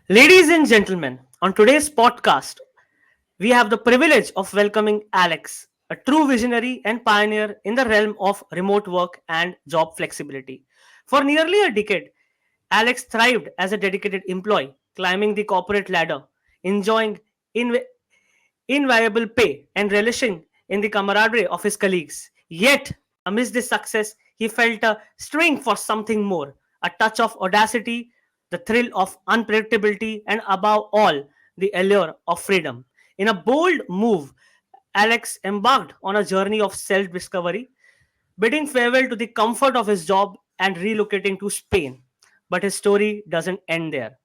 Ladies and gentlemen, on today's podcast, we have the privilege of welcoming Alex, a true visionary and pioneer in the realm of remote work and job flexibility. For nearly a decade, Alex thrived as a dedicated employee, climbing the corporate ladder, enjoying inv- inviolable pay, and relishing in the camaraderie of his colleagues. Yet, amidst this success, he felt a string for something more, a touch of audacity, the thrill of unpredictability, and above all, the allure of freedom. In a bold move, Alex embarked on a journey of self discovery, bidding farewell to the comfort of his job and relocating to Spain. But his story doesn't end there.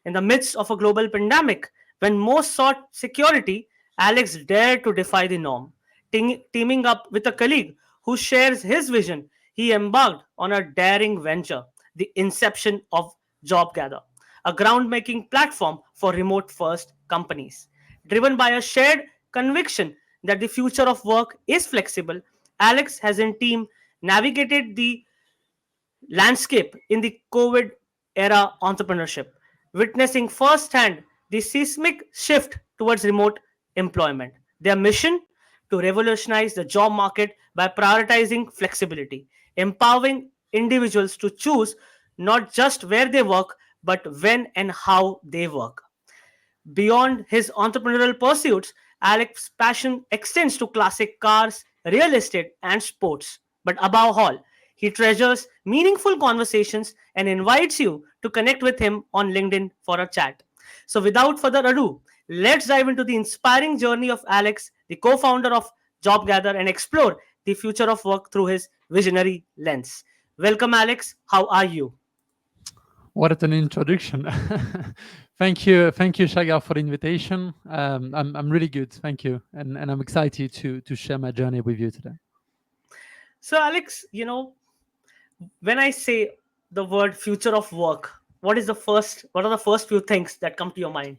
In the midst of a global pandemic, when most sought security, Alex dared to defy the norm. Teaming up with a colleague who shares his vision, he embarked on a daring venture, the inception of JobGather, a groundbreaking platform for remote first companies. Driven by a shared conviction that the future of work is flexible, Alex has in team navigated the landscape in the COVID era entrepreneurship, witnessing firsthand the seismic shift towards remote employment. Their mission to revolutionize the job market by prioritizing flexibility, empowering individuals to choose not just where they work, but when and how they work. Beyond his entrepreneurial pursuits, Alex's passion extends to classic cars, real estate, and sports. But above all, he treasures meaningful conversations and invites you to connect with him on LinkedIn for a chat. So, without further ado, let's dive into the inspiring journey of Alex, the co founder of JobGather, and explore the future of work through his visionary lens. Welcome, Alex. How are you? What an introduction. Thank you, Shagar, for the invitation. I'm really good, thank you, and I'm excited to share my journey with you today. So, Alex, when I say the word future of work, what are the first few things that come to your mind?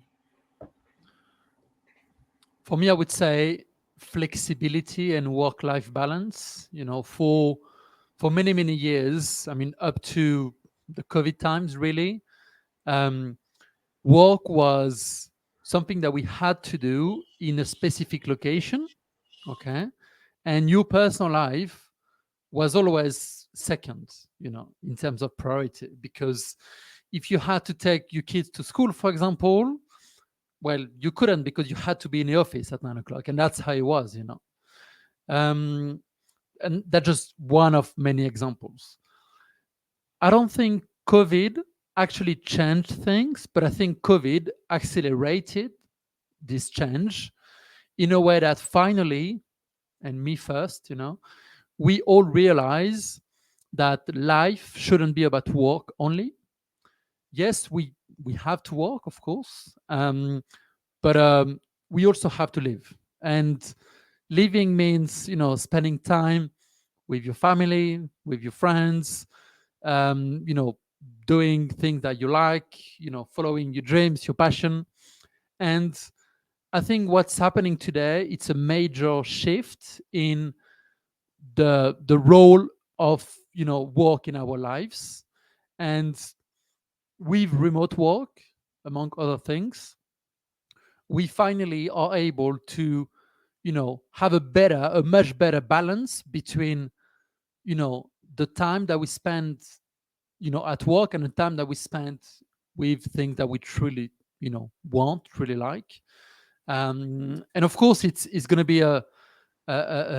For me, I would say flexibility and work-life balance. For many years, I mean, up to the COVID times, really, um, work was something that we had to do in a specific location. Okay, and your personal life was always second, in terms of priority. Because if you had to take your kids to school, for example, well, you couldn't because you had to be in the office at 9 o'clock, and that's how it was. Um, and that's just one of many examples. I don't think COVID actually changed things, but I think COVID accelerated this change in a way that finally, and me first, we all realize that life shouldn't be about work only. Yes, we have to work, of course, but we also have to live. And living means, spending time with your family, with your friends, um, you know, doing things that you like, following your dreams, your passion. And I think what's happening today, it's a major shift in the role of work in our lives. And with remote work, among other things, we finally are able to have a much better balance between the time that we spend at work and the time that we spend with things that we truly want, truly like. And of course it's going to be a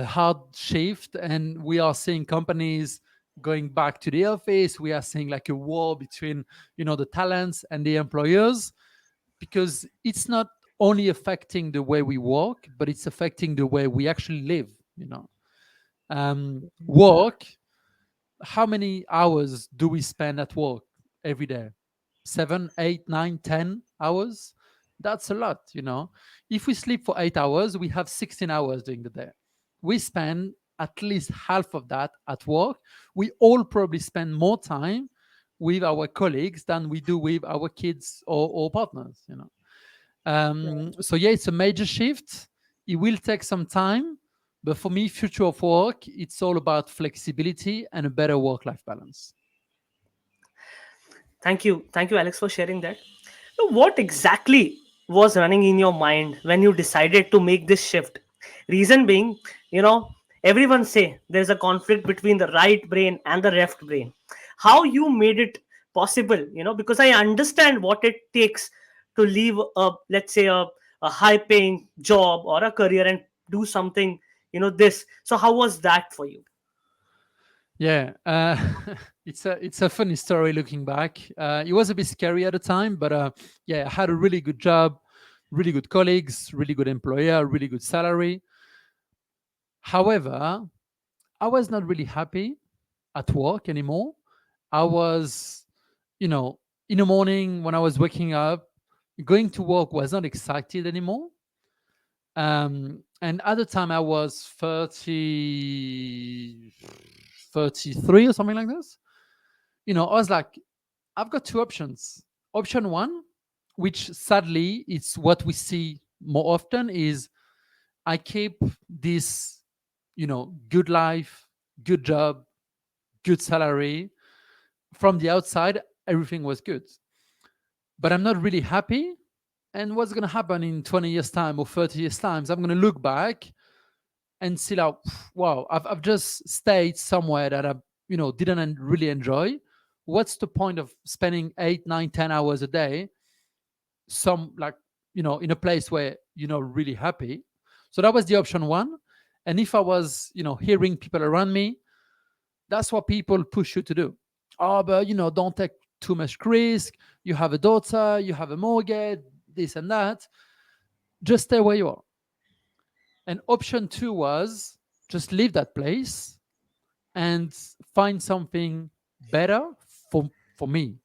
hard shift, and we are seeing companies going back to the office. We are seeing like a war between the talents and the employers, because it's not only affecting the way we work, but it's affecting the way we actually live. Work, how many hours do we spend at work every day? 7, 8, 9, 10 hours. That's a lot. If we sleep for 8 hours, we have 16 hours during the day. We spend at least half of that at work. We all probably spend more time with our colleagues than we do with our kids or partners. So yeah, it's a major shift. It will take some time, but for me, future of work, it's all about flexibility and a better work-life balance. Thank you, Alex, for sharing that. So what exactly was running in your mind when you decided to make this shift? Reason being, you know, everyone say there's a conflict between the right brain and the left brain. How you made it possible? Because I understand what it takes to leave a, let's say, a high paying job or a career and do something, this. So how was that for you? Yeah, it's a funny story looking back. It was a bit scary at the time, but yeah, I had a really good job, really good colleagues, really good employer, really good salary. However, I was not really happy at work anymore. I was, you know, in the morning when I was waking up, going to work was not excited anymore. And at the time I was 33 or something like this. I was like, I've got two options. Option one, which sadly it's what we see more often, is I keep this, good life, good job, good salary. From the outside, everything was good. But I'm not really happy. And what's going to happen in 20 years' time or 30 years' time? I'm going to look back and see like, wow, I've just stayed somewhere that I, didn't really enjoy. What's the point of spending 8, 9, 10 hours a day, some like, in a place where you're not really happy? So that was the option one. And if I was, hearing people around me, that's what people push you to do. Oh, but don't take too much risk. You have a daughter, you have a mortgage, this and that. Just stay where you are. And option two was just leave that place and find something better for me,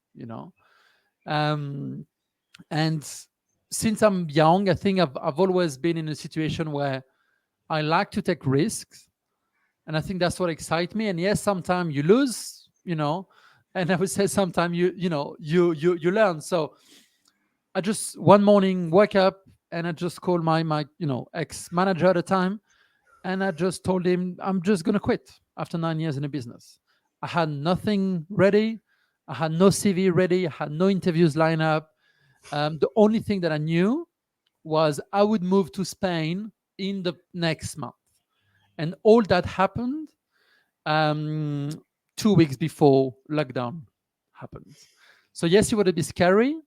Um, and since I'm young, I think I've always been in a situation where I like to take risks, and I think that's what excites me. And yes, sometimes you lose, and I would say sometimes you learn. So I just one morning wake up and I just called my ex manager at the time, and I just told him I'm just gonna quit after 9 years in a business. I had nothing ready. I had no CV ready. I had no interviews lined up. The only thing that I knew was I would move to Spain in the next month, and all that happened um, 2 weeks before lockdown happened. So yes, it would be scary,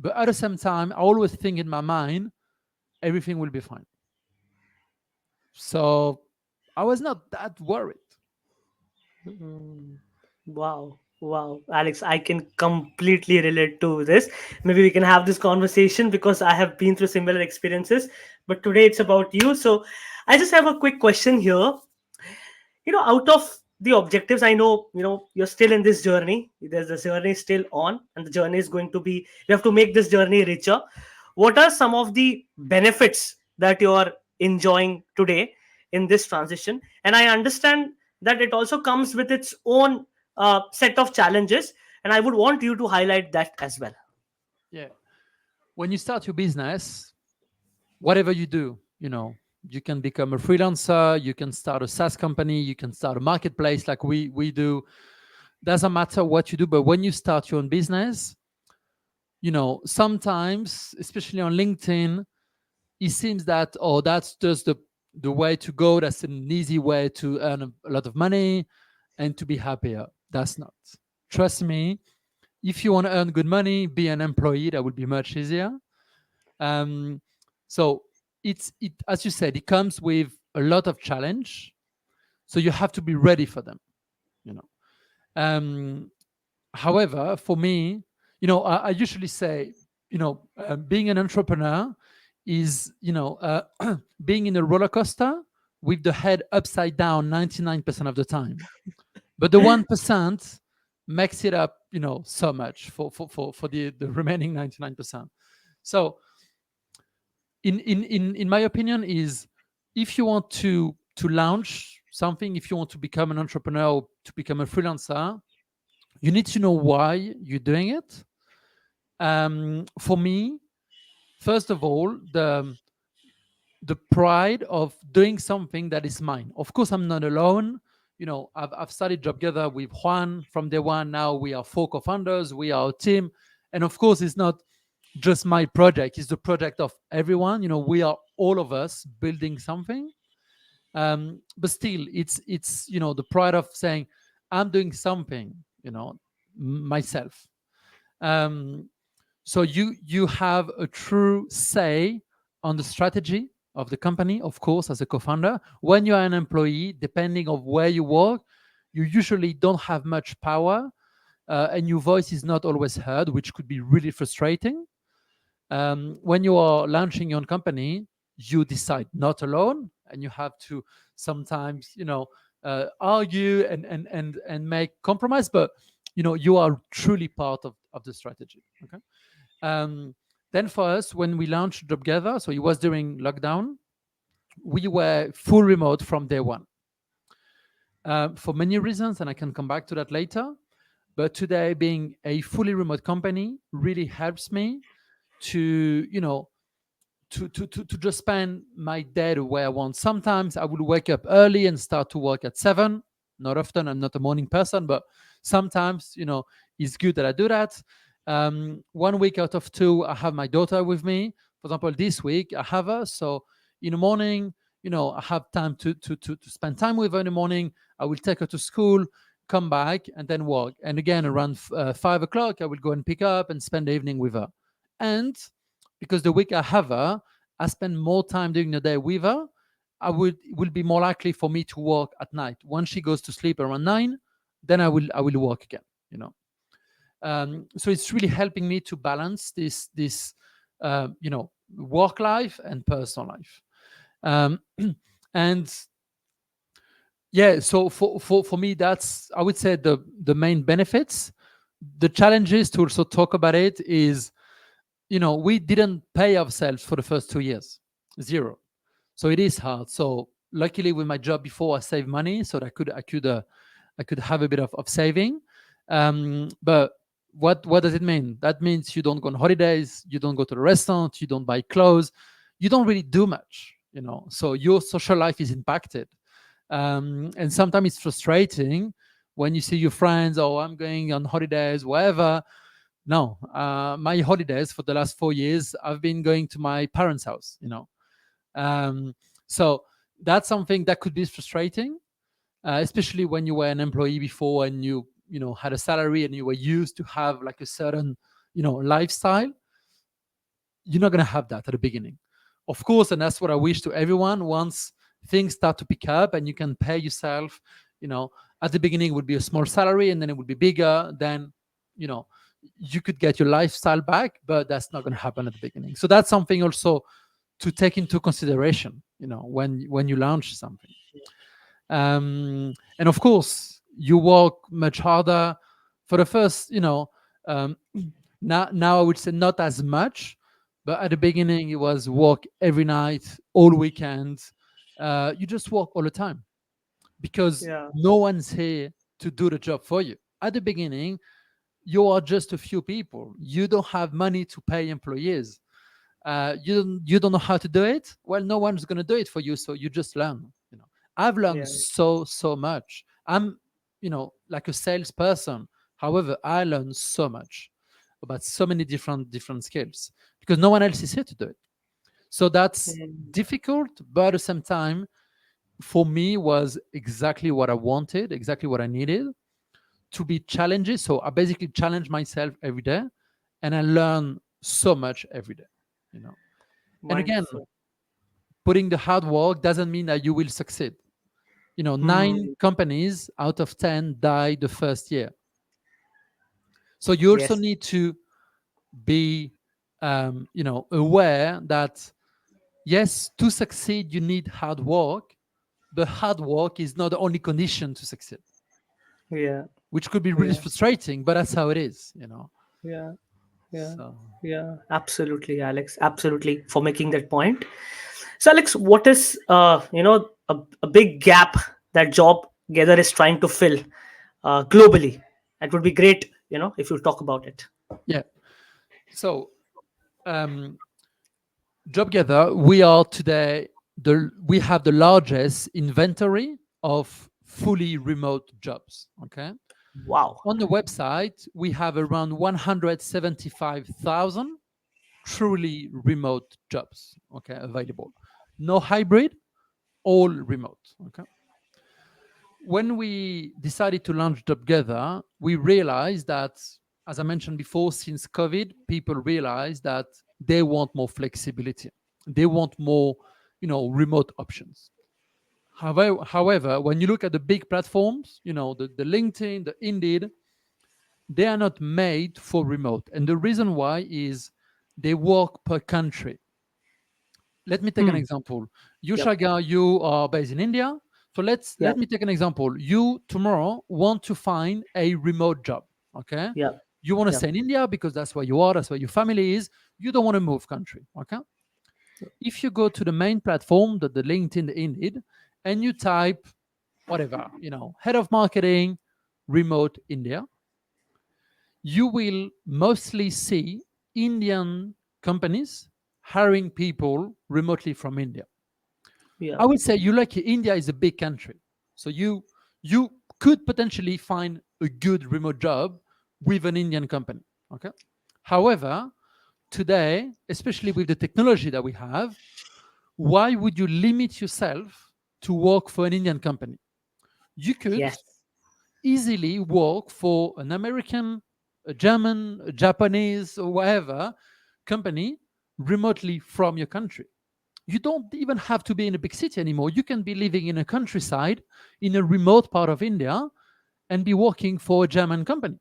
but at the same time, I always think in my mind everything will be fine. So I was not that worried. Mm. Wow. Wow. Alex, I can completely relate to this. Maybe we can have this conversation because I have been through similar experiences. But today it's about you. So I just have a quick question here. Out of the objectives, I know, you're still in this journey. There's the journey still on, and the journey is going to be, you have to make this journey richer. What are some of the benefits that you are enjoying today in this transition? And I understand that it also comes with its own set of challenges, and I would want you to highlight that as well. Yeah. When you start your business, whatever you do, you can become a freelancer, you can start a SaaS company, you can start a marketplace like we do. Doesn't matter what you do, but when you start your own business, sometimes, especially on LinkedIn, it seems that, oh, that's just the way to go. That's an easy way to earn a lot of money and to be happier. That's not. Trust me, if you want to earn good money, be an employee. That would be much easier. Um, so it as you said, it comes with a lot of challenge. So you have to be ready for them. You know. Um, However, for me, I usually say, being an entrepreneur is, being in a roller coaster with the head upside down 99% of the time. But the 1% makes it up, so much for the remaining 99%. So in my opinion is, if you want to launch something, if you want to become an entrepreneur or to become a freelancer, you need to know why you're doing it. For me, first of all, the pride of doing something that is mine. Of course, I'm not alone. I've started job together with Juan from day one. Now we are four co-founders. We are a team, and of course, it's not. just my project. It's the project of everyone. We are all of us building something. But still, it's the pride of saying I'm doing something. Myself. Um, so you have a true say on the strategy of the company, of course, as a co-founder. When you are an employee, depending of where you work, you usually don't have much power, and your voice is not always heard, which could be really frustrating. When you are launching your own company, you decide not alone, and you have to sometimes, argue and make compromise, but you are truly part of the strategy. Okay. Um, then for us, when we launched Together, so it was during lockdown, we were full remote from day one, for many reasons, and I can come back to that later. But today, being a fully remote company really helps me to, to just spend my day the way I want. Sometimes I would wake up early and start to work at 7. Not often. I'm not a morning person, but sometimes, it's good that I do that. One week out of two, I have my daughter with me. For example, this week I have her. So in the morning, I have time to spend time with her in the morning. I will take her to school, come back, and then work. And again, around 5 o'clock, I will go and pick her up and spend the evening with her. And because the week I have her, I spend more time during the day with her. It will be more likely for me to work at night. Once she goes to sleep around 9, then I will work again. You know, so it's really helping me to balance this work life and personal life. Um, and yeah, so for me, that's, I would say, the main benefits. The challenges, to also talk about it, is, we didn't pay ourselves for the first 2 years, zero. So it is hard. So luckily, with my job before, I saved money so that I could have a bit of saving. But what does it mean? That means you don't go on holidays, you don't go to the restaurant, you don't buy clothes, you don't really do much. So your social life is impacted, and sometimes it's frustrating when you see your friends. Oh, I'm going on holidays, wherever. No, my holidays for the last 4 years, I've been going to my parents' house. Um, so that's something that could be frustrating, especially when you were an employee before and you had a salary and you were used to have like a certain lifestyle. You're not going to have that at the beginning, of course. And that's what I wish to everyone. Once things start to pick up and you can pay yourself, you know at the beginning it would be a small salary, and then it would be bigger. Then you know you could get your lifestyle back, but that's not going to happen at the beginning. So that's something also to take into consideration, when you launch something. And of course, you work much harder for the first, now I would say not as much, but at the beginning it was work every night, all weekends. You just work all the time because Yeah, no one's here to do the job for you. At the beginning, you are just a few people. You don't have money to pay employees. You don't know how to do it. Well, no one's going to do it for you, so you just learn. I've learned yeah, so much. I'm like a salesperson. However, I learned so much about so many different skills because no one else is here to do it. So that's mm, difficult, but at the same time, for me, was exactly what I wanted, exactly what I needed, to be challenges. So I basically challenge myself every day, and I learn so much every day. you know and again, wonderful. putting the hard work doesn't mean that you will succeed. Nine Hmm. companies out of 10 die the first year. So you also Yes, need to be, aware that yes, to succeed you need hard work, but hard work is not the only condition to succeed, yeah, which could be really yeah, frustrating, but that's how it is. yeah, yeah, So yeah. Absolutely, Alex. Absolutely, for making that point. So, Alex, what is a big gap that job gather is trying to fill globally? It would be great, if you talk about it. yeah. So um, JobGather, we are today we have the largest inventory of fully remote jobs. Okay. Wow. On the website, we have around 175,000. truly remote jobs, okay, available. No hybrid, all remote. Okay. When we decided to launch together, we realized that, as I mentioned before, since COVID, people realized that they want more flexibility. They want more, remote options. However, when you look at the big platforms, the LinkedIn, the Indeed, they are not made for remote. And the reason why is they work per country. Let me take an Hmm. example. You, Yep. Shaga, you are based in India. So let Yep. me take an example. You tomorrow want to find a remote job. Okay. Yep. You want to Yep. stay in India because that's where you are, that's where your family is. You don't want to move country. Okay. If you go to the main platform, the LinkedIn, the Indeed, and you type whatever, head of marketing, remote India, you will mostly see Indian companies hiring people remotely from India. Yeah. I would say you lucky India is a big country. So you could potentially find a good remote job with an Indian company. Okay. However, today, especially with the technology that we have, why would you limit yourself to work for an Indian company? You could Yes. easily work for an American, a German, a Japanese, or whatever company remotely from your country. You don't even have to be in a big city anymore. You can be living in a countryside in a remote part of India and be working for a German company.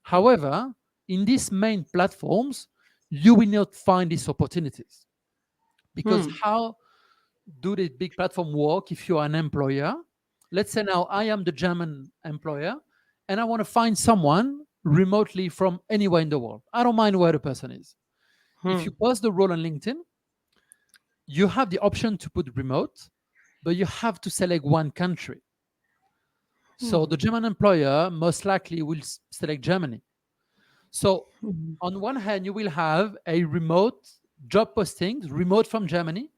However, in these main platforms, you will not find these opportunities because Hmm. how do the big platform work if you are an employer? Let's say now I am the German employer and I want to find someone remotely from anywhere in the world. I don't mind where the person is. If Hmm. you post the role on LinkedIn, you have the option to put remote, but you have to select one country. So Hmm. the German employer most likely will select Germany. So Hmm. on one hand, you will have a remote job posting, remote from Germany,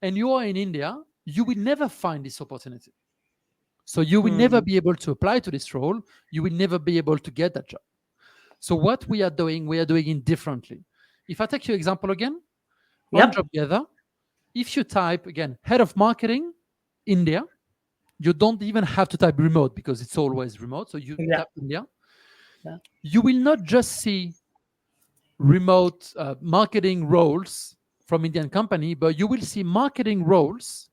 and you are in India, you will never find this opportunity. So you will never Hmm. be able to apply to this role. You will never be able to get that job. So what we are doing it differently. If I take your example again, on Yep. JobGather, if you type again head of marketing, India, you don't even have to type remote because it's always remote. So you Yeah. tap India, Yeah. you will not just see remote marketing roles from Indian company, but you will see marketing roles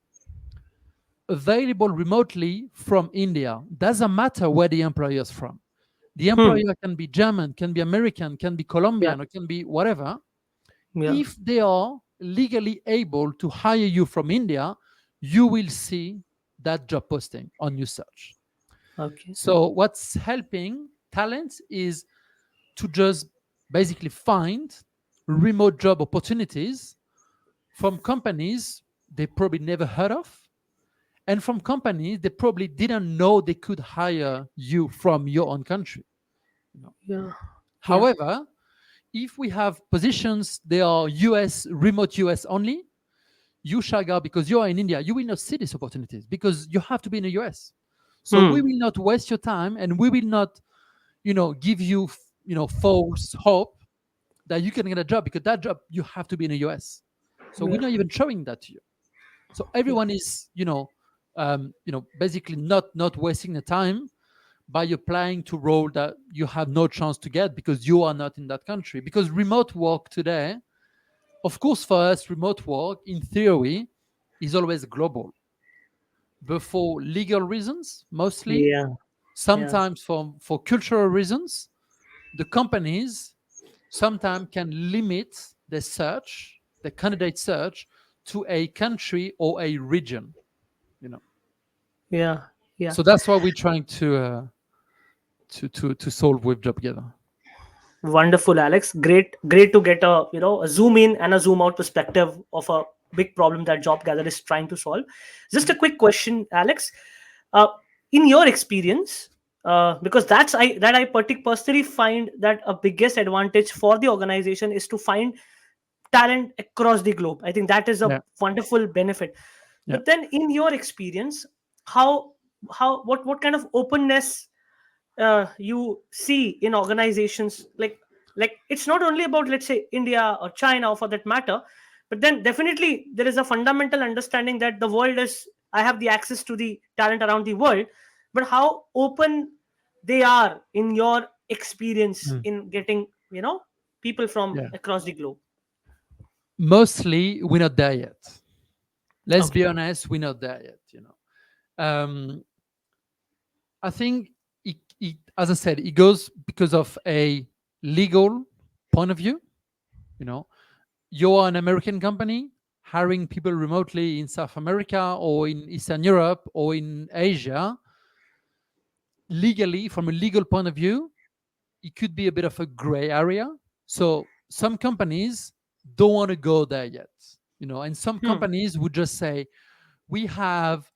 available remotely from India. Doesn't matter where the employer is from. The Hmm. employer can be German, can be American, can be Yeah. Colombian, or can be whatever. Yeah. If they are legally able to hire you from India, you will see that job posting on your search. Okay. So, what's helping talents is to just basically find remote job opportunities from companies they probably never heard of and from companies they probably didn't know they could hire you from your own country. You know. Yeah. Yeah. However, if we have positions they are US remote US only, you Shaga, because you are in India, you will not see these opportunities because you have to be in the US. So we Hmm. will not waste your time and we will not, give you, false hope that you can get a job because that job you have to be in the US. So we're Yeah. not even showing that to you. So Yeah. everyone is, basically not wasting the time by applying to role that you have no chance to get because you are not in that country. Because remote work today, of course, for us, remote work in theory is always global, but for legal reasons, mostly, Yeah. Yeah. sometimes for cultural reasons, the companies sometimes can limit the search, the candidate search, to a country or a region. You know, Yeah. Yeah. so that's what we're trying to solve with JobGather. Wonderful, Alex. Great to get a a zoom in and a zoom out perspective of a big problem that Job Gather is trying to solve. Just a quick question, Alex. Uh, in your experience, because I personally find that a biggest advantage for the organization is to find talent across the globe. I think that is a Yeah, wonderful benefit. yeah. But then, in your experience, how what kind of openness you see in organizations, like Like, it's not only about, let's say, India or China or for that matter, but then definitely there is a fundamental understanding that the world is, I have the access to the talent around the world, but how open they are in your experience Mm. in getting, people from Yeah. across the globe. Mostly, we're not there yet. Let's Okay. be honest, we're not there yet. I think as I said, it goes because of a legal point of view. You know, you're an American company hiring people remotely in South America or in Eastern Europe or in Asia. Legally, from a legal point of view, it could be a bit of a gray area. So some companies don't want to go there yet. And some Hmm. companies would just say, we have,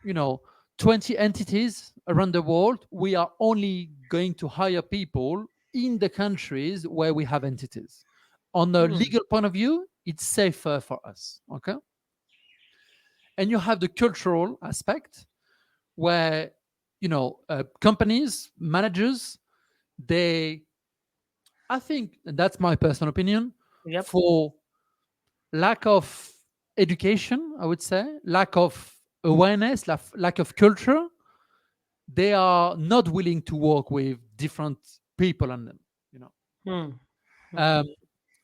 you know 20 entities around the world. We are only going to hire people in the countries where we have entities. On a Hmm. legal point of view, it's safer for us. Okay. And you have the cultural aspect, where companies, managers, they, I think, and that's my personal opinion, Yep. for lack of education, I would say, lack of awareness, lack of culture, they are not willing to work with different people on them. You know, Hmm. um,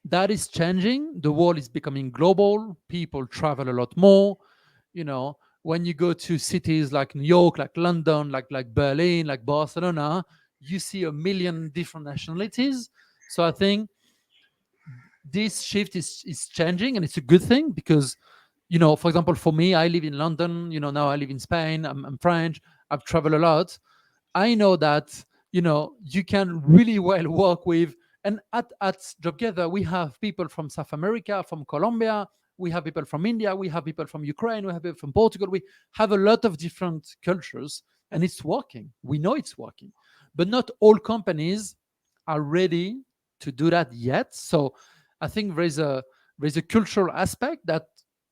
that is changing. The world is becoming global. People travel a lot more. When you go to cities like New York, like London, like Berlin, like Barcelona, you see a million different nationalities. So I think this shift is changing, and it's a good thing because, for example, for me, I live in London. Now I live in Spain. I'm French. I've traveled a lot. I know that you can really well work with, and at Jobgather we have people from South America, from Colombia, we have people from India, we have people from Ukraine, we have people from Portugal. We have a lot of different cultures, and it's working. We know it's working, but not all companies are ready to do that yet. So I think there's a cultural aspect that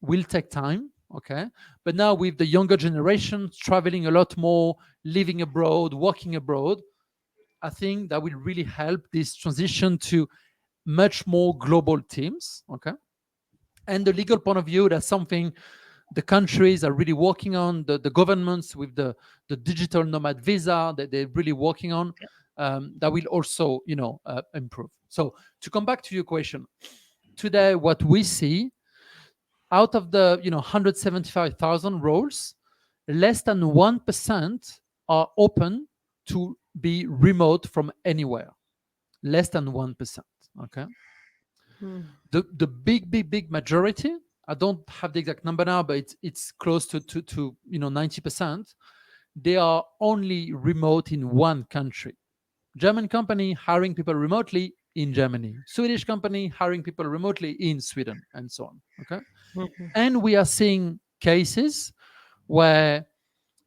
will take time. Okay. But now with the younger generation traveling a lot more, living abroad, working abroad, I think that will really help this transition to much more global teams. Okay. And the legal point of view, that's something the countries are really working on, the governments with the digital nomad visa that they're really working on. That will also, improve. So to come back to your question, today, what we see, out of the 175,000 roles, less than 1% are open to be remote from anywhere. Less than 1%. Okay. Hmm. The big majority, I don't have the exact number now, but it's close to 90%. They are only remote in one country. German company hiring people remotely in Germany. Swedish company hiring people remotely in Sweden, and so on. Okay. Hmm. And we are seeing cases where,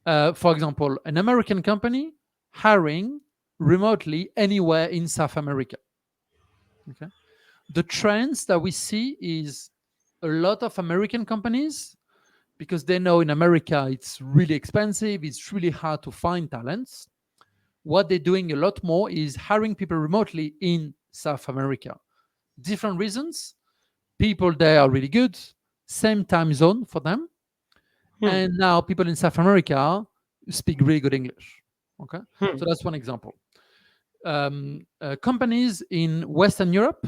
for example, an American company hiring remotely anywhere in South America. Okay. The trends that we see is a lot of American companies, because they know in America it's really expensive, it's really hard to find talents. What they're doing a lot more is hiring people remotely in South America. Different reasons. People there are really good, same time zone for them. Hmm. And now people in South America speak really good English. Okay. Hmm. So that's one example. Companies in Western Europe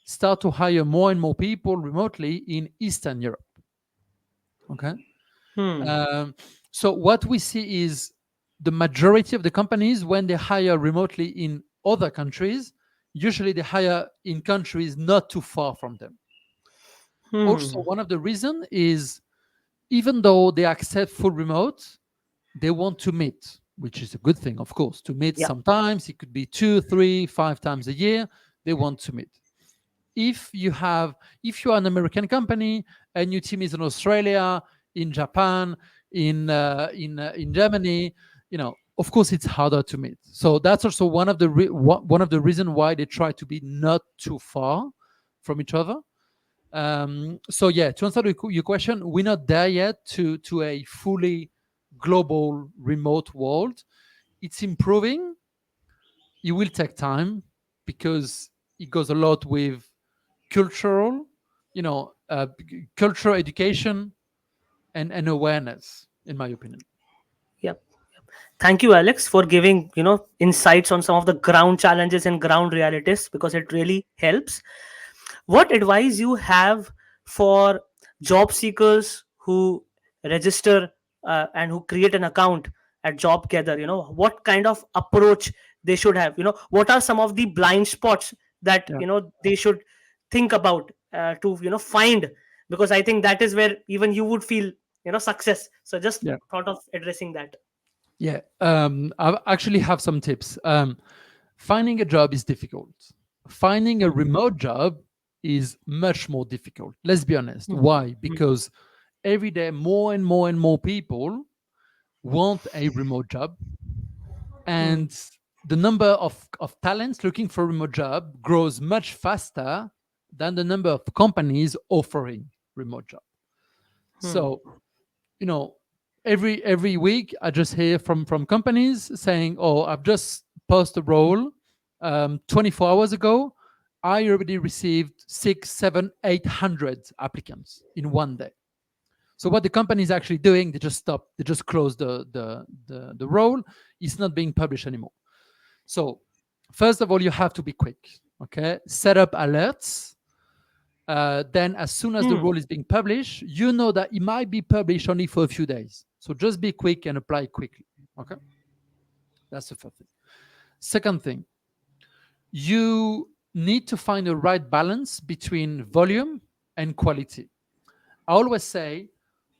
start to hire more and more people remotely in Eastern Europe. Okay. Hmm. Um, so what we see is the majority of the companies, when they hire remotely in other countries, usually they hire in countries not too far from them. Also, Hmm. one of the reasons is, even though they accept full remote, they want to meet, which is a good thing, of course, to meet Yeah. sometimes. It could be 2, 3, 5 times a year. They want to meet. If you are an American company and your team is in Australia, in Japan, in Germany, of course it's harder to meet. So that's also one of the reason why they try to be not too far from each other. So yeah, to answer your question, we're not there yet to a fully global remote world. It's improving. It will take time because it goes a lot with cultural, you know, cultural education and awareness, in my opinion. Yep. Thank you, Alex, for giving insights on some of the ground challenges and ground realities, because it really helps. What advice you have for job seekers who register and who create an account at JobGather? What kind of approach they should have? What are some of the blind spots that Yeah. they should think about to find? Because I think that is where even you would feel success. So just Yeah. thought of addressing that. Yeah. I actually have some tips. Finding a job is difficult. Finding a Hmm. remote job is much more difficult. Let's be honest. Hmm. Why? Hmm. Because every day more and more and more people want a remote job, Hmm. and the number of talents looking for a remote job grows much faster than the number of companies offering remote job. Hmm. So, you know, every week I just hear from companies saying, "Oh, I've just posted a role 24 hours ago. I already received six, seven, 800 applicants in one day." So what the company is actually doing, they just stop, they just close the role. It's not being published anymore. So first of all, you have to be quick. Okay, set up alerts. Then, as soon as the Hmm. role is being published, you know that it might be published only for a few days. So just be quick and apply quickly. Okay, that's the first thing. Second thing, you need to find the right balance between volume and quality. I always say,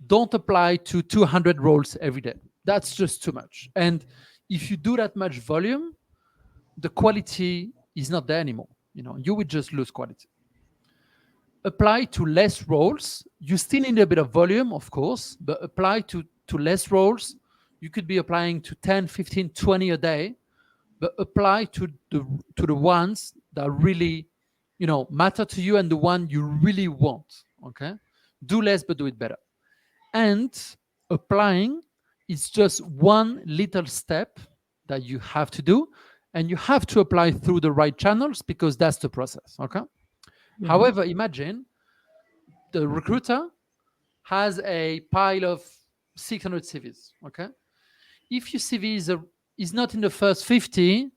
don't apply to 200 roles every day. That's just too much. And if you do that much volume, the quality is not there anymore. You would just lose quality. Apply to less roles. You still need a bit of volume, of course, but apply to less roles. You could be applying to 10, 15, 20 a day, but apply to the ones that really matter to you and the one you really want. Okay, do less but do it better. And applying is just one little step that you have to do, and you have to apply through the right channels because that's the process. Okay. Hmm. However, imagine the recruiter has a pile of 600 CVs. Okay. If your CV is not in the first 50,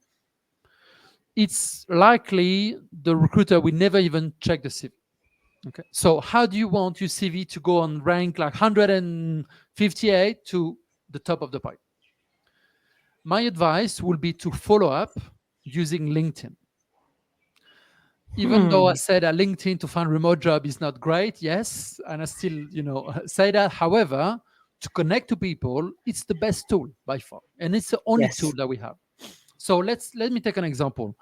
it's likely the recruiter will never even check the CV. Okay. So how do you want your CV to go on rank like 158 to the top of the pile? My advice will be to follow up using LinkedIn. Even though I Hmm. said that LinkedIn to find remote job is not great, yes, and I still, say that. However, to connect to people, it's the best tool by far, and it's the only tool Yes. that we have. So let me take an example.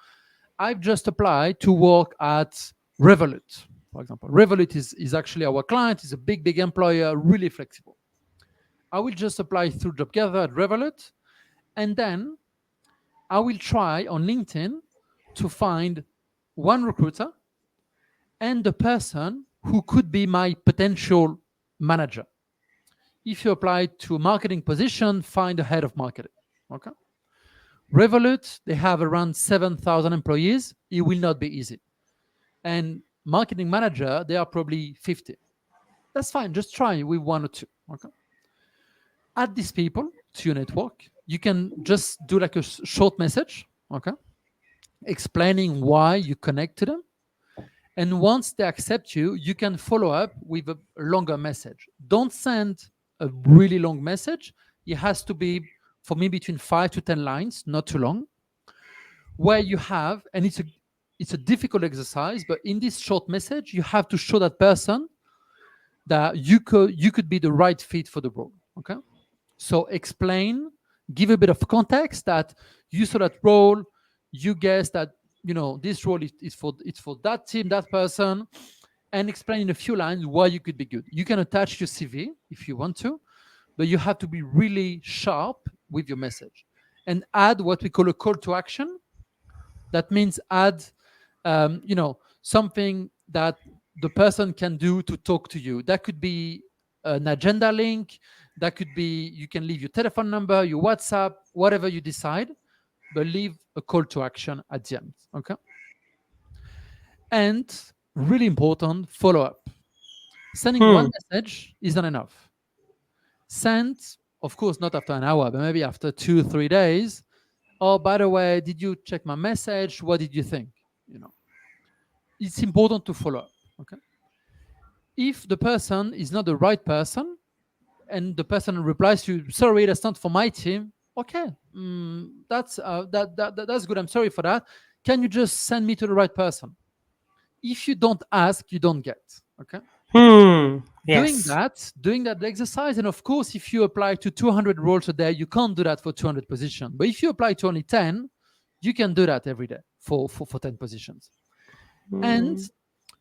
I've just applied to work at Revolut, for example. Revolut is actually our client, is a big employer, really flexible. I will just apply through JobGather at Revolut, and then I will try on LinkedIn to find one recruiter and the person who could be my potential manager. If you apply to a marketing position, find a head of marketing. Okay. Revolut, they have around 7,000 employees. It will not be easy. And marketing manager, they are probably 50. That's fine. Just try with one or two. Okay. Add these people to your network. You can just do like a short message. Okay. Explaining why you connect to them. And once they accept you, you can follow up with a longer message. Don't send a really long message. It has to be, for me, between 5 to 10 lines, not too long, where you have, and it's a difficult exercise, but in this short message, you have to show that person that you could be the right fit for the role. Okay. So explain, give a bit of context that you saw that role, you guess that this role is for it's for that team, that person, and explain in a few lines why you could be good. You can attach your CV if you want to, but you have to be really sharp with your message and add what we call a call to action. That means add something that the person can do to talk to you. That could be an agenda link. That could be, you can leave your telephone number, your WhatsApp, whatever you decide, but leave a call to action at the end. Okay. And really important, follow up. Sending one Hmm. message is not enough. Send, of course, not after an hour, but maybe after 2 3 days. Oh, by the way, did you check my message? What did you think? You know, it's important to follow up. Okay. If the person is not the right person and the person replies to you, sorry, that's not for my team. Okay, that's good. I'm sorry for that. Can you just send me to the right person? If you don't ask, you don't get. Okay. Hmm. doing Yes. that doing that exercise, and of course if you apply to 200 roles a day, you can't do that for 200 positions, but if you apply to only 10, you can do that every day for 10 positions. And Hmm.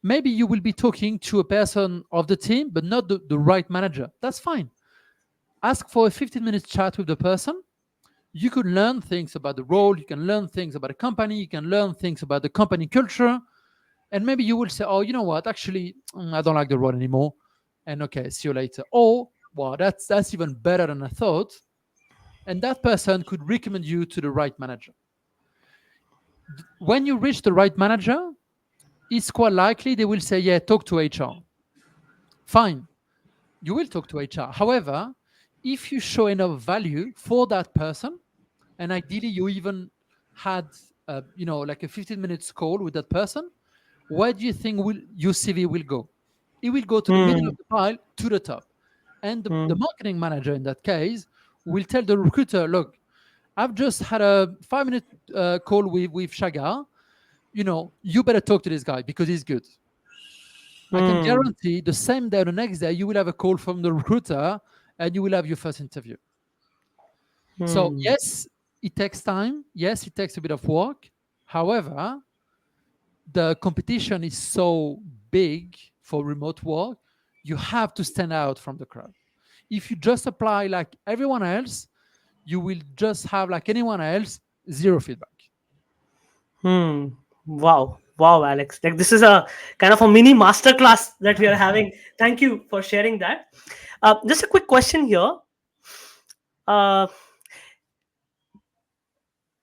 maybe you will be talking to a person of the team but not the right manager. That's fine. Ask for a 15-minute chat with the person. You could learn things about the role, you can learn things about the company, you can learn things about the company culture, and maybe you will say, oh, you know what, actually, I don't like the role anymore, and okay, see you later. Or, wow, that's even better than I thought, and that person could recommend you to the right manager. When you reach the right manager, it's quite likely they will say, yeah, talk to HR. Fine, you will talk to HR. However, if you show enough value for that person, and ideally you even had like a 15 minutes call with that person, where do you think your CV will go? It will go to the middle Hmm. of the pile, to the top. And the Hmm. marketing manager in that case will tell the recruiter, look, I've just had a 5 minute call with Shagar. You better talk to this guy because he's good. I can Hmm. guarantee the same day or the next day, you will have a call from the recruiter and you will have your first interview. So, Hmm. yes, it takes time. Yes, it takes a bit of work. However, the competition is so big for remote work, you have to stand out from the crowd. If you just apply like everyone else, you will just have like anyone else, zero feedback. Hmm. Wow. Wow, Alex. Like this is a kind of a mini masterclass that we are having. Thank you for sharing that. Just a quick question here. Uh,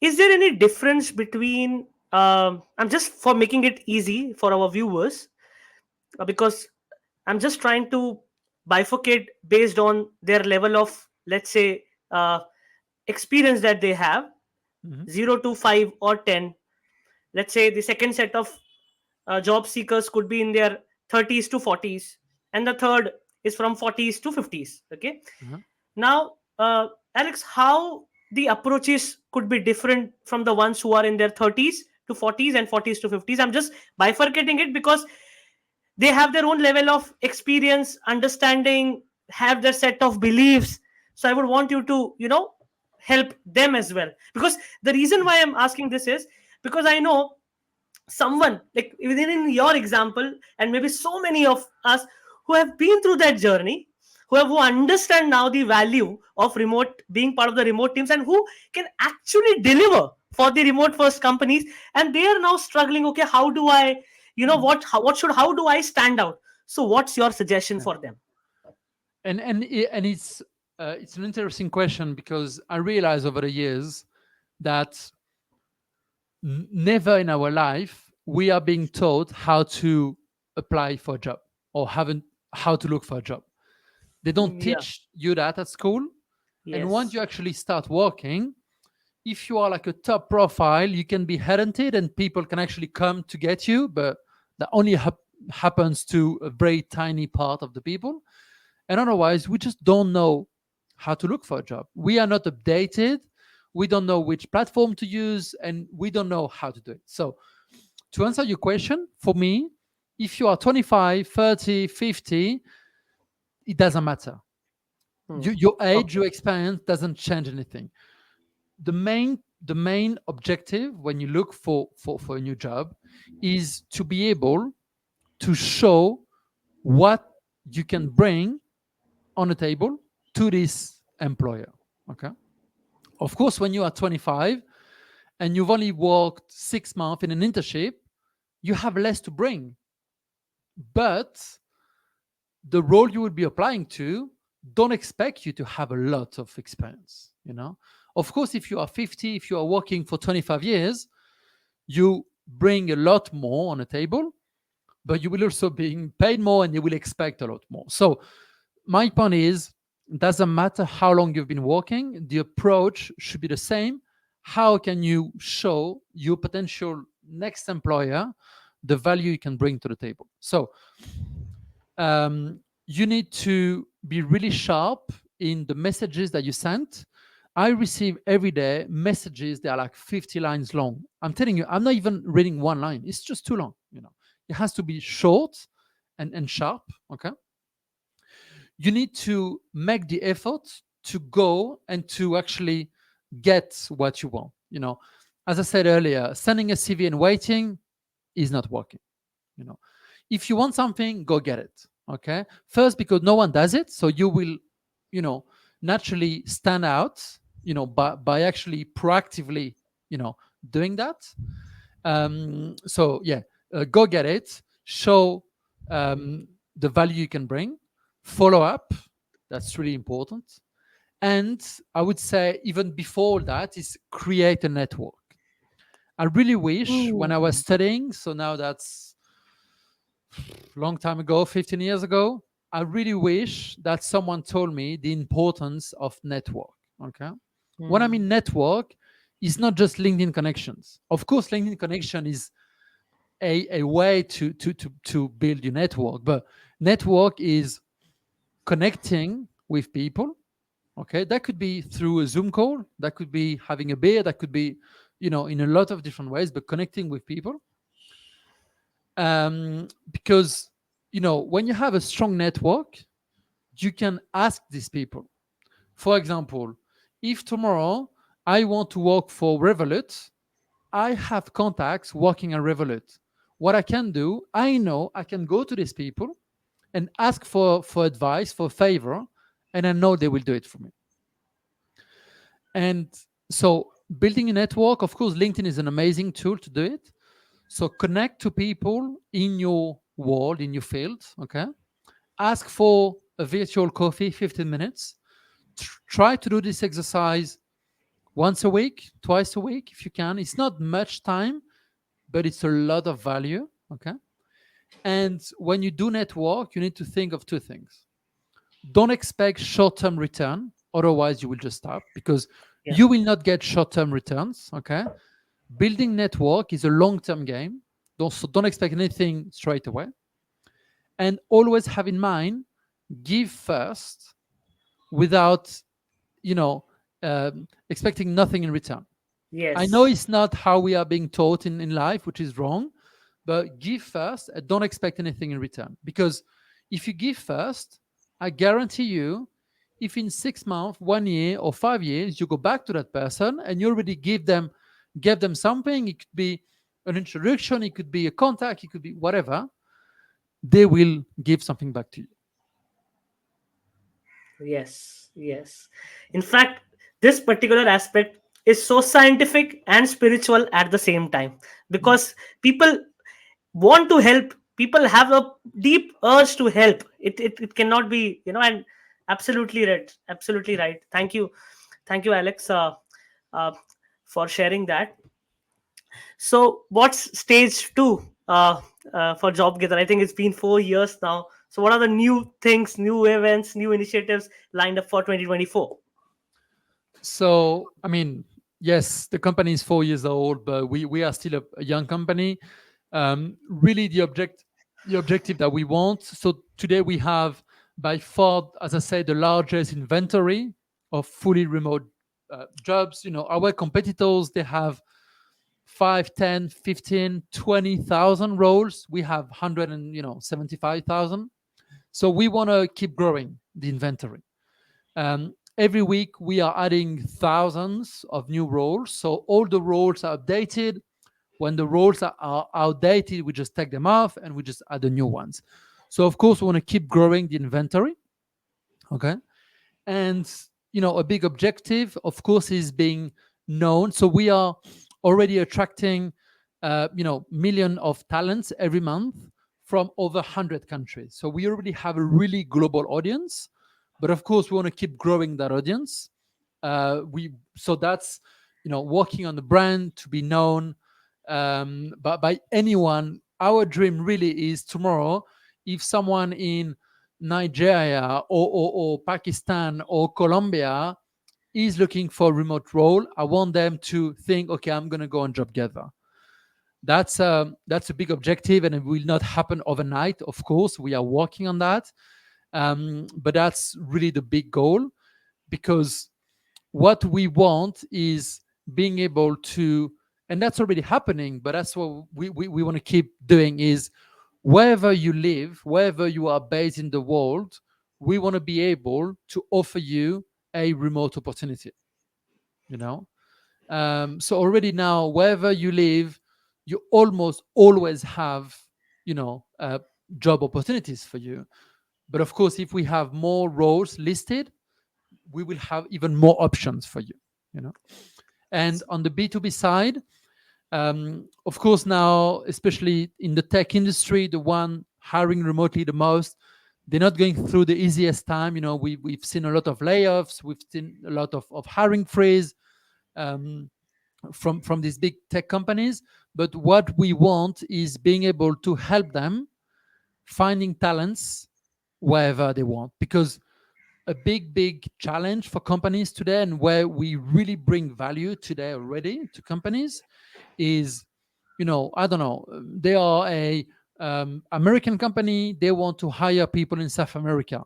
is there any difference between? I'm just for making it easy for our viewers because I'm just trying to bifurcate based on their level of, let's say, experience that they have, Mhm, 0 to 5 or 10. Let's say the second set of job seekers could be in their 30s to 40s, and the third is from 40s to 50s. Okay. mhm, Now, Alex, how the approaches could be different from the ones who are in their 30s to 40s and 40s to 50s? I'm just bifurcating it because they have their own level of experience, understanding, have their set of beliefs. So I would want you to, help them as well. Because the reason why I'm asking this is because I know someone like within in your example, and maybe so many of us who have been through that journey, who understand now the value of remote, being part of the remote teams, and who can actually deliver for the remote first companies, and they are now struggling. Okay, how do I, mhm. how do I stand out? So what's your suggestion Yeah. for them? And it's an interesting question because I realized over the years that never in our life we are being taught how to apply for a job or haven't how to look for a job. They don't Yeah. teach you that at school. And once Yes. you actually start working, if you are like a top profile, you can be headhunted and people can actually come to get you, but that only happens to a very tiny part of the people. And otherwise, we just don't know how to look for a job. We are not updated. We don't know which platform to use and we don't know how to do it. So, to answer your question, for me, if you are 25, 30, 50, it doesn't matter. Hmm. Your age, Okay. your experience doesn't change anything. The main objective when you look for a new job is to be able to show what you can bring on the table to this employer. Okay. Of course, when you are 25 and you've only worked 6 months in an internship, you have less to bring. But the role you will be applying to don't expect you to have a lot of experience. Of course, if you are 50, if you are working for 25 years, you bring a lot more on the table. but you will also being paid more and you will expect a lot more. So my point is, doesn't matter how long you've been working, the approach should be the same. How can you show your potential next employer the value you can bring to the table? So you need to be really sharp in the messages that you send. I receive every day messages that are like 50 lines long. I'm telling you, I'm not even reading one line. It's just too long. It has to be short and sharp. Okay. You need to make the effort to go and to actually get what you want. As I said earlier, sending a CV and waiting is not working. you know if you want something, go get it. Okay, first, because no one does it, so you will you know naturally stand out, by actually proactively you know doing that. So yeah, go get it, show um, the value you can bring, follow up, that's really important. And I would say, even before that, is create a network. I really wish, when I was Mm. studying, so now that's long time ago, 15 years ago, I really wish that someone told me the importance of network. Okay. When I mean Mm. network, is not just LinkedIn connections. Of course, LinkedIn connection is a way to build your network, but network is connecting with people. Okay. That could be through a Zoom call, that could be having a beer, that could be, in a lot of different ways, but connecting with people. Because when you have a strong network, you can ask these people. For example, if tomorrow I want to work for Revolut, I have contacts working at Revolut. What I can do, I know I can go to these people and ask for advice, for favor, and I know they will do it for me. And so, building a network, of course, LinkedIn is an amazing tool to do it. So connect to people in your world, in your field. Okay, ask for a virtual coffee, 15 minutes. Try to do this exercise once a week, twice a week if you can. It's not much time, but it's a lot of value. Okay. And when you do network, you need to think of two things. Don't expect short term return, otherwise, you will just stop, because Yeah. you will not get short term returns. Okay. Building network is a long term game. So don't expect anything straight away. And always have in mind, give first without you know expecting nothing in return. I know Yes. it's not how we are being taught in life, which is wrong, but give first and don't expect anything in return. Because if you give first, I guarantee you, if in 6 months, 1 year, or 5 years, you go back to that person and you already gave them something, it could be an introduction, it could be a contact, it could be whatever, they will give something back to you. Yes. Yes. In fact, this particular aspect is so scientific and spiritual at the same time, Mm. because people want to help. People have a deep urge to help. It cannot be, and absolutely right. Absolutely right. Thank you. Thank you, Alex, uh, for sharing that. So, what's stage two for JobGather? I think it's been 4 years now. So, what are the new things, new events, new initiatives lined up for 2024? So, I mean, yes, the company is 4 years old, but we are still a young company. Really, the objective that we want. So today we have, by far, as I said, the largest inventory of fully remote jobs. Our competitors, they have 5, 10, 15, 20,000 roles. We have 100 and 75,000. So we want to keep growing the inventory. Every week we are adding thousands of new roles. So all the roles are updated. When the roles are outdated, we just take them off and we just add the new ones. So of course we want to keep growing the inventory. Okay. And a big objective, of course, is being known. So we are already attracting million of talents every month from over 100 countries. So we already have a really global audience, but of course we want to keep growing that audience. We So that's working on the brand to be known by anyone our dream really is tomorrow, if someone in Nigeria or Pakistan or Colombia is looking for a remote role, I want them to think, okay, I'm going to go on job gather. That's a big objective, and it will not happen overnight. Of course, we are working on that, but that's really the big goal, because what we want is being able to, and that's already happening, but that's what we want to keep doing, is wherever you live, wherever you are based in the world, we want to be able to offer you a remote opportunity, you know. So already now, wherever you live, you almost always have, you know, job opportunities for you. But of course, if we have more roles listed, we will have even more options for you, you know. And on the B2B side, of course, now, especially in the tech industry, the one hiring remotely the most, they're not going through the easiest time. You know, we've seen a lot of layoffs, we've seen a lot of hiring freeze, um, from these big tech companies. But what we want is being able to help them finding talents wherever they want, because a big challenge for companies today, and where we really bring value today already to companies, is, you know, I don't know, they are a American company, they want to hire people in South America.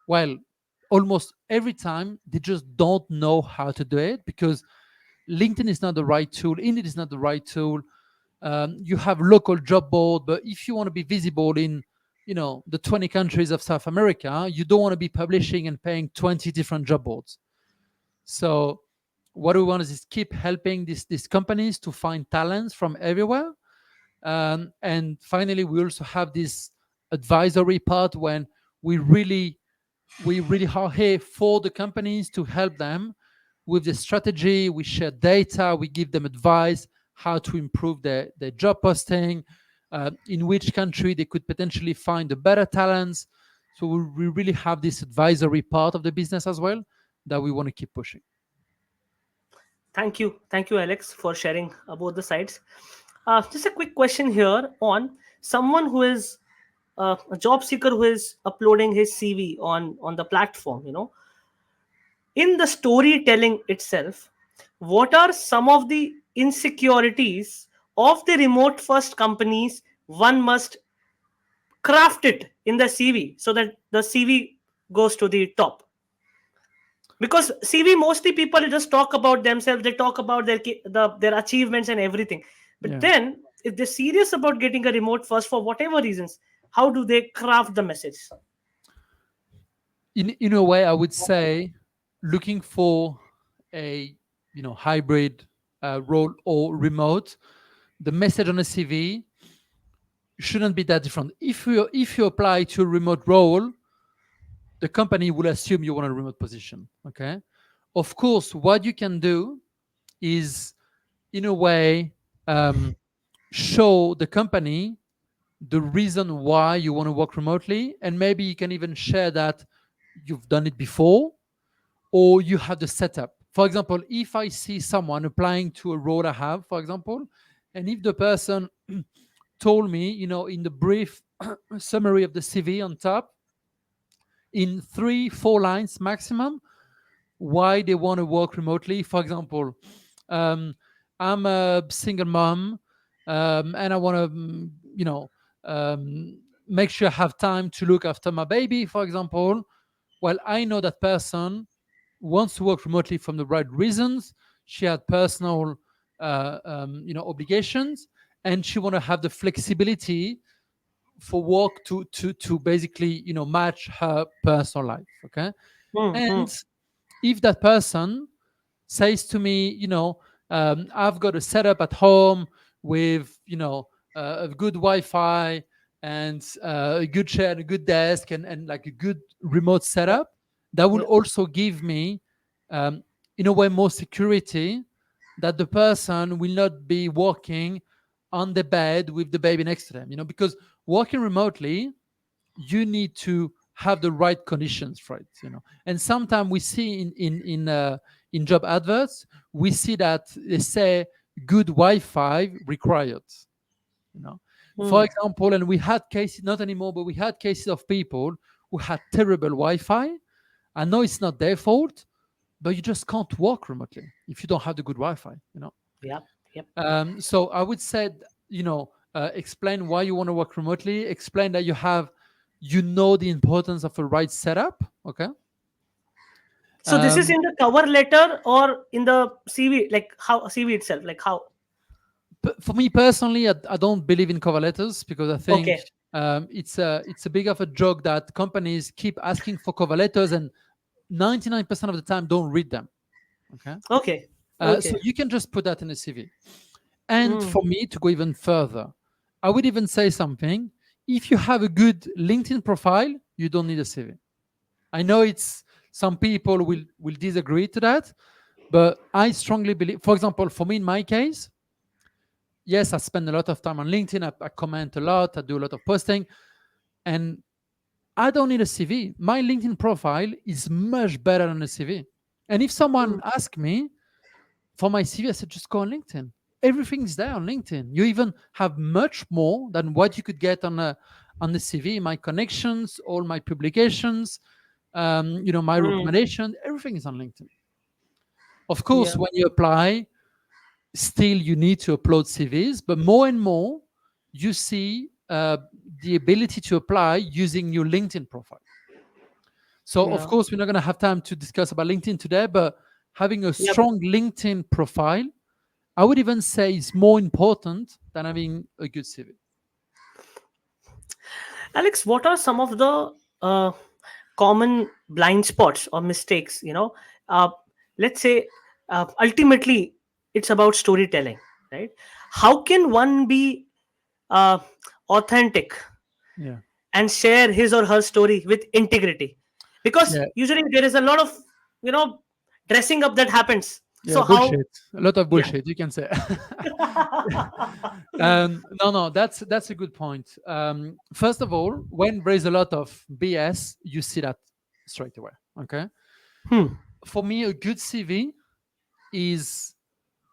Well, almost every time they just don't know how to do it, because LinkedIn is not the right tool, Indeed is not the right tool. You have local job board, but if you want to be visible in, you know, the 20 countries of South America, you don't want to be publishing and paying 20 different job boards. So what we want is keep helping these companies to find talents from everywhere. And finally, we also have this advisory part, when we really are here for the companies to help them with the strategy. We share data, we give them advice how to improve their job posting, in which country they could potentially find the better talents. So we really have this advisory part of the business as well that we want to keep pushing. Thank you, Alex, for sharing about the sites. Just a quick question here on someone who is a job seeker who is uploading his CV on the platform. In the storytelling itself, what are some of the insecurities of the remote first companies one must craft it in the CV so that the CV goes to the top? Because CV, mostly people just talk about themselves, they talk about their achievements and everything. But Yeah. then if they're serious about getting a remote first for whatever reasons, how do they craft the message? In a way, I would say, looking for a, you know, hybrid role or remote, the message on a CV shouldn't be that different. If you apply to a remote role, the company will assume you want a remote position. Okay. Of course, what you can do is, in a way, um, show the company the reason why you want to work remotely, and maybe you can even share that you've done it before, or you have the setup. For example, if I see someone applying to a role I have, for example, and if the person told me, you know, in the brief summary of the CV on top, in 3 4 lines maximum, why they want to work remotely. For example, um, I'm a single mom, and I want to, you know, make sure I have time to look after my baby, for example. Well, I know that person wants to work remotely from the right reasons. She had personal, you know, obligations, and she want to have the flexibility for work to basically, you know, match her personal life. Okay. Hmm, hmm. And if that person says to me, you know, I've got a setup at home with, you know, a good Wi-Fi and a good chair and a good desk, and like a good remote Yeah, setup, that will yeah. also give me, um, in a way, more security, that the person will not be working on the bed with the baby next to them, you know, because working remotely, you need to have the right conditions for it, you know. And sometimes we see in job adverts, we see that they say good Wi-Fi required, you know. For Hmm. example, and we had cases, not anymore, but we had cases of people who had terrible Wi-Fi. I know it's not their fault, but you just can't work remotely if you don't have the good Wi-Fi, you know. Yeah. Yep. So I would say, explain why you want to work remotely. Explain that you know, the importance of a right setup. Okay. So this is Um, in the cover letter or in the CV, like how CV itself, like how? for me personally, I don't believe in cover letters because I think Okay. it's a big of a joke that companies keep asking for cover letters and 99% of the time don't read them. Okay. Okay. So Okay. you can just put that in a CV. And Mm. for me to go even further, I would even say something. If you have a good LinkedIn profile, you don't need a CV. I know it's some people will disagree to that, but I strongly believe. For example, for me in my case, yes, I spend a lot of time on LinkedIn. I comment a lot. I do a lot of posting, and I don't need a CV. My LinkedIn profile is much better than a CV. And if someone Mm. asks me for my CV, I said, just go on LinkedIn. Everything's there on LinkedIn. You even have much more than what you could get on the CV. My connections, all my publications, my Mm. recommendation, everything is on LinkedIn. Of Yeah. course, when you apply, still you need to upload CVs, but more and more you see the ability to apply using your LinkedIn profile. So, of Yeah. course, we're not going to have time to discuss about LinkedIn today, but having a Yep. strong LinkedIn profile, I would even say, is more important than having a good CV. Alex, what are some of the common blind spots or mistakes? Uh, let's say ultimately it's about storytelling, right? How can one be uh, authentic Yeah. and share his or her story with integrity? Because Yeah. usually there is a lot of you know dressing up that happens. Yeah. So how? Bullshit. A lot of Yeah. bullshit, you can say. No, that's a good point. First of all, when there is a lot of BS, you see that straight away. Okay. Hmm. For me, a good CV is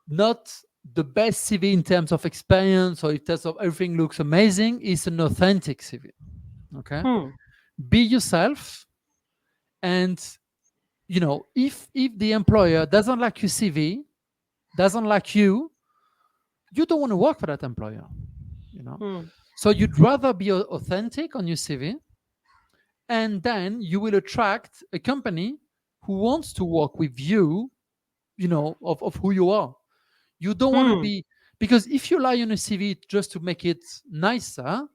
not the best CV in terms of experience or in terms of everything looks amazing. It's an authentic CV. Okay. Hmm. Be yourself, and if the employer doesn't like your CV, doesn't like you don't want to work for that employer. You know. Hmm. So you'd rather be authentic on your CV, and then you will attract a company who wants to work with you, of who you are. You don't want to Hmm. be, because if you lie on a CV just to make it nicer,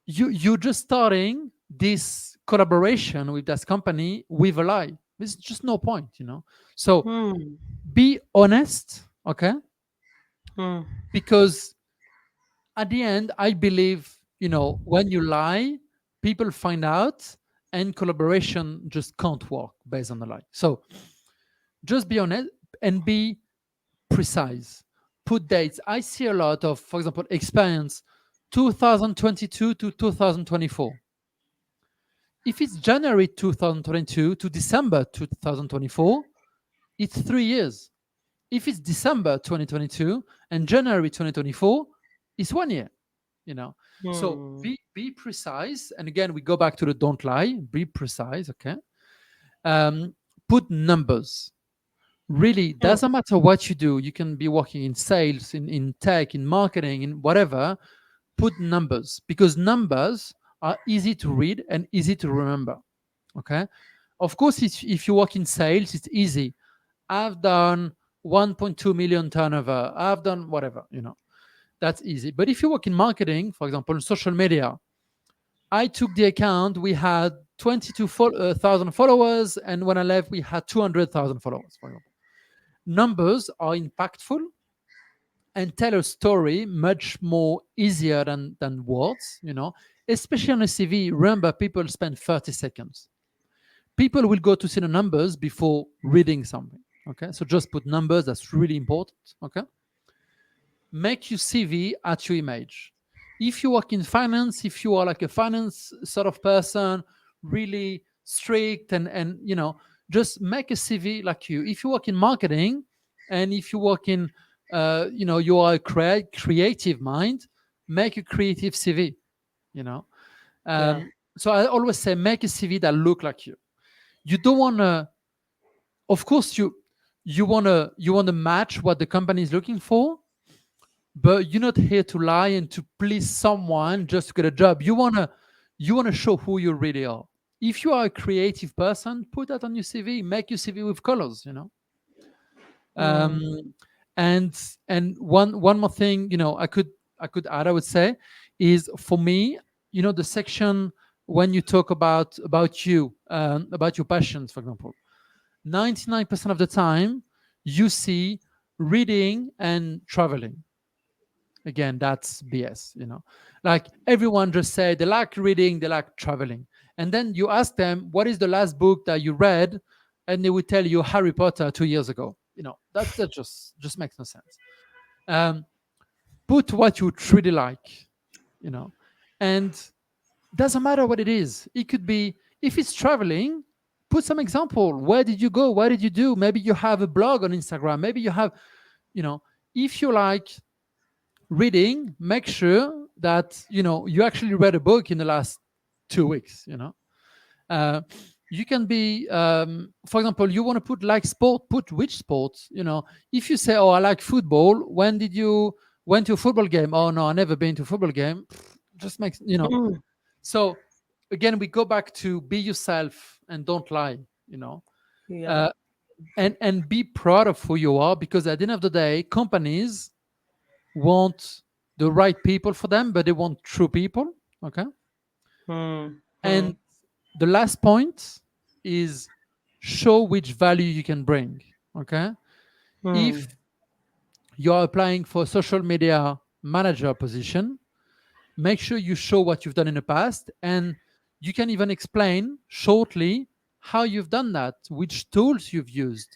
you're just starting this collaboration with that company with a lie. There's just no point. So Hmm. be honest, okay? Hmm. Because at the end, I believe, when you lie, people find out, and collaboration just can't work based on a lie. So just be honest and be precise. Put dates. I see a lot of, for example, experience 2022 to 2024. If it's January 2022 to December 2024, it's 3 years. If it's December 2022 and January 2024, it's 1 year. So Hmm. be precise. And again, we go back to the don't lie. Be precise. Okay. Um, Put numbers. Really, Hmm. doesn't matter what you do. You can be working in sales, in tech, in marketing, in whatever. Put numbers, because numbers are easy to read and easy to remember. Okay. Of course, if you work in sales, it's easy. I've done 1.2 million turnover. I've done whatever. That's easy. But if you work in marketing, for example, in social media, I took the account. We had 22,000 followers, and when I left, we had 200,000 followers. For example, numbers are impactful and tell a story much more easier than words. Especially on a CV. Remember, people spend 30 seconds. People will go to see the numbers before reading something. Okay, so just put numbers. That's really important. Okay, make your CV at your image. If you work in finance, if you are like a finance sort of person, really strict, and just make a CV like you. If you work in marketing, and if you work in you are a creative mind, make a creative CV. You know, Yeah. so I always say make a CV that look like you. You don't want to. Of course, you want to match what the company is looking for, but you're not here to lie and to please someone just to get a job. You want to show who you really are. If you are a creative person, put that on your CV. Make your CV with colors. Hmm. Um, and one more thing, I could add, I would say, is for me, the section when you talk about you, about your passions, for example, 99% of the time you see reading and traveling. Again, that's BS. Like everyone just say they like reading, they like traveling, and then you ask them what is the last book that you read, and they will tell you Harry Potter 2 years ago. That just makes no sense. um, put what you truly like, you know and doesn't matter what it is. It could be, if it's traveling, put some example. Where did you go? What did you do? Maybe you have a blog on Instagram. Maybe you have, you know if you like reading, make sure that you actually read a book in the last 2 weeks. uh, you can be, for example, you want to put like sport, put which sports. If you say, oh, I like football, when did you went to a football game? Oh no, I never been to a football game. Just makes, Hmm. so again, we go back to be yourself and don't lie. you know Yeah. uh, and be proud of who you are, because at the end of the day, companies want the right people for them, but they want true people. Okay. Hmm. Hmm. And the last point is show which value you can bring. Okay. Hmm. If you're applying for a social media manager position, make sure you show what you've done in the past, and you can even explain shortly how you've done that, which tools you've used,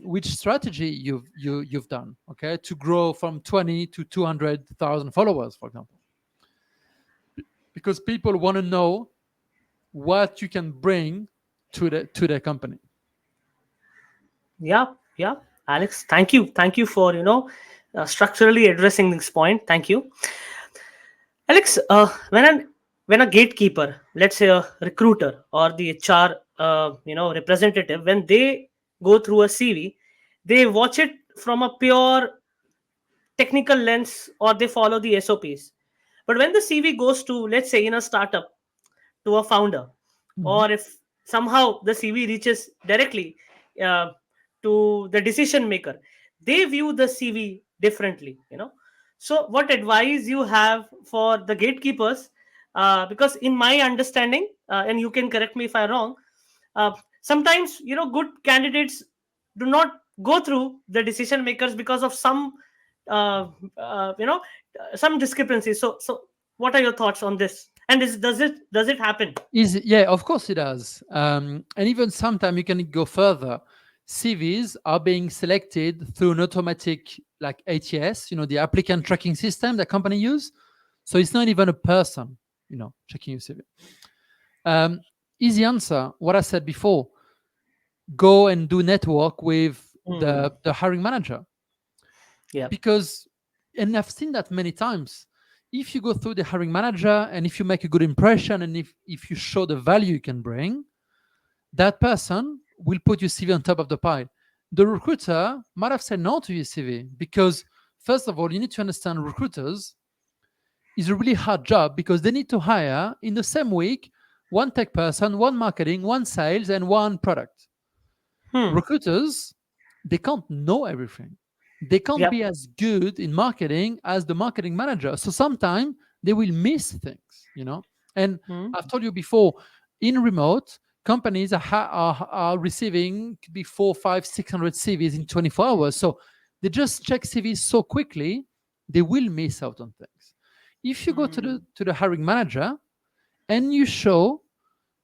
which strategy you've done, okay, to grow from 20 to 200,000 followers, for example, because people want to know what you can bring to their company. Yeah. Yeah. Alex, thank you for structurally addressing this point. Thank you, Alex. When a gatekeeper, let's say a recruiter or the HR, representative, when they go through a CV, they watch it from a pure technical lens or they follow the SOPs. But when the CV goes to, let's say, in a startup, to a founder, Mhm. or if somehow the CV reaches directly uh, to the decision maker, they view the CV differently. So what advice you have for the gatekeepers? Because in my understanding, and you can correct me if I'm wrong, sometimes good candidates do not go through the decision makers because of some uh, some discrepancies. So what are your thoughts on this, and does it happen? Yeah, of course it does. And even sometimes you can go further. CVs are being selected through an automatic, like ATS, the applicant tracking system that company use. So it's not even a person, checking your CV. Um, Easy answer. What I said before: go and do network with Hmm. the hiring manager, Yeah. because, and I've seen that many times. If you go through the hiring manager and if you make a good impression and if you show the value you can bring, that person will put your CV on top of the pile. The recruiter might have said no to your CV because, first of all, you need to understand recruiters is a really hard job because they need to hire in the same week one tech person, one marketing, one sales, and one product. Hmm. Recruiters, they can't know everything. They can't Yep. be as good in marketing as the marketing manager. So sometimes they will miss things. And Hmm. I've told you before, in remote, companies are receiving, could be 4, 5, 600 CVs in 24 hours. So they just check CVs so quickly, they will miss out on things. If you go to Hmm. the hiring manager and you show,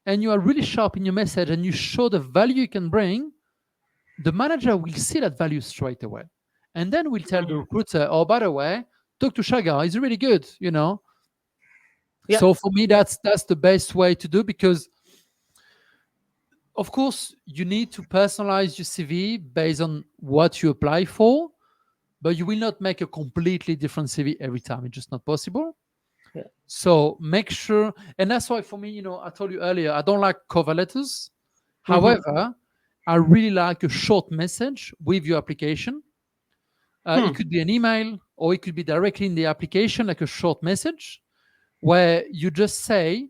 and you are really sharp in your message and you show the value you can bring, the manager will see that value straight away. And then we'll tell the Hmm. recruiter, oh, by the way, talk to Shaga. He's really good. Yeah. So for me, Yeah. that's the best way to do, because of course you need to personalize your CV based on what you apply for. but you will not make a completely different CV every time. It's just not possible. Yeah. So make sure, and that's why for me, I told you earlier, I don't like cover letters. Hmm. However, I really like a short message with your application. It Hmm. could be an email or it could be directly in the application, like a short message where you just say,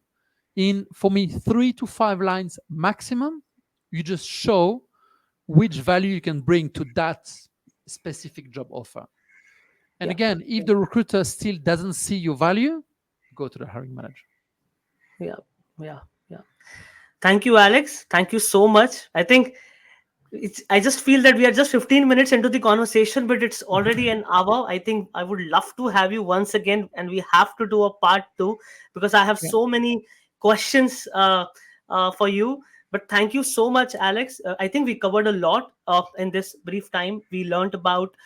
in for me, 3 to 5 lines maximum, you just show which value you can bring to that specific job offer. And Yeah. again, if the recruiter still doesn't see your value, go to the hiring manager. Yeah. Yeah. Yeah. Thank you, Alex. Thank you so much. I think I just feel that we are just 15 minutes into the conversation, but it's already an hour. I think I would love to have you once again, and we have to do a part two because I have Yeah. so many questions for you. But thank you so much, Alex. I think we covered a lot in this brief time. We learned about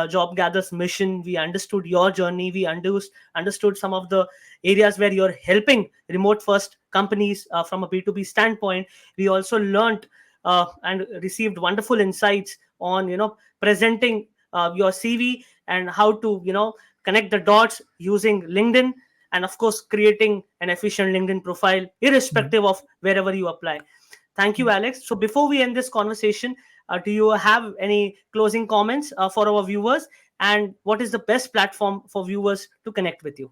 Job Gather's mission. We understood your journey. We understood some of the areas where you're helping remote first companies from a B2B standpoint. We also learned and received wonderful insights on presenting your CV and how to connect the dots using LinkedIn, and of course creating an efficient LinkedIn profile Mhm. irrespective of wherever you apply. Thank you, Alex. So before we end this conversation, do you have any closing comments for our viewers? And what is the best platform for viewers to connect with you?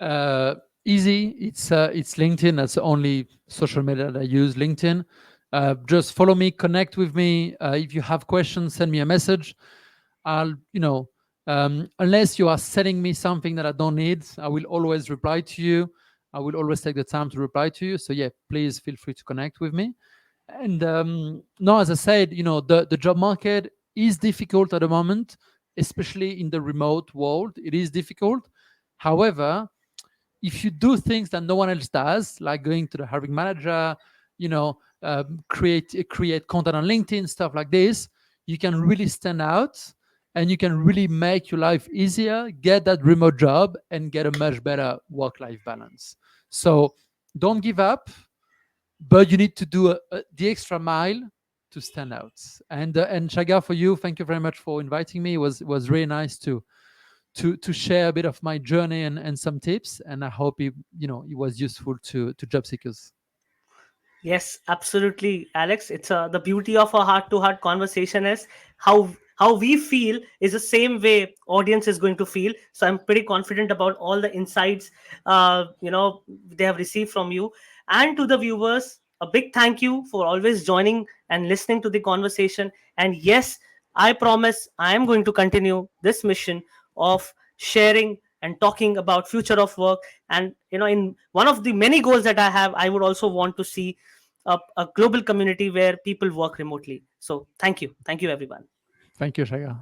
Uh, Easy. It's LinkedIn. That's the only social media that I use. LinkedIn. Just follow me, connect with me. If you have questions, send me a message. I'll, unless you are selling me something that I don't need, I will always reply to you. I will always take the time to reply to you. So yeah, please feel free to connect with me. And no, as I said, the job market is difficult at the moment, especially in the remote world. It is difficult. However, if you do things that no one else does, like going to the hiring manager, create content on LinkedIn, stuff like this, you can really stand out and you can really make your life easier, get that remote job, and get a much better work-life balance. So don't give up, but you need to do the extra mile to stand out. And Shaga, for you, thank you very much for inviting me. It was really nice to share a bit of my journey and some tips, and I hope it was useful to job seekers. Yes, absolutely, Alex. It's the beauty of a heart-to-heart conversation is how we feel is the same way audience is going to feel. So I'm pretty confident about all the insights they have received from you, and to the viewers. A big thank you for always joining and listening to the conversation. And yes, I promise I am going to continue this mission of sharing and talking about future of work. And in one of the many goals that I have, I would also want to see a global community where people work remotely. So thank you everyone. Thank you, Shaga.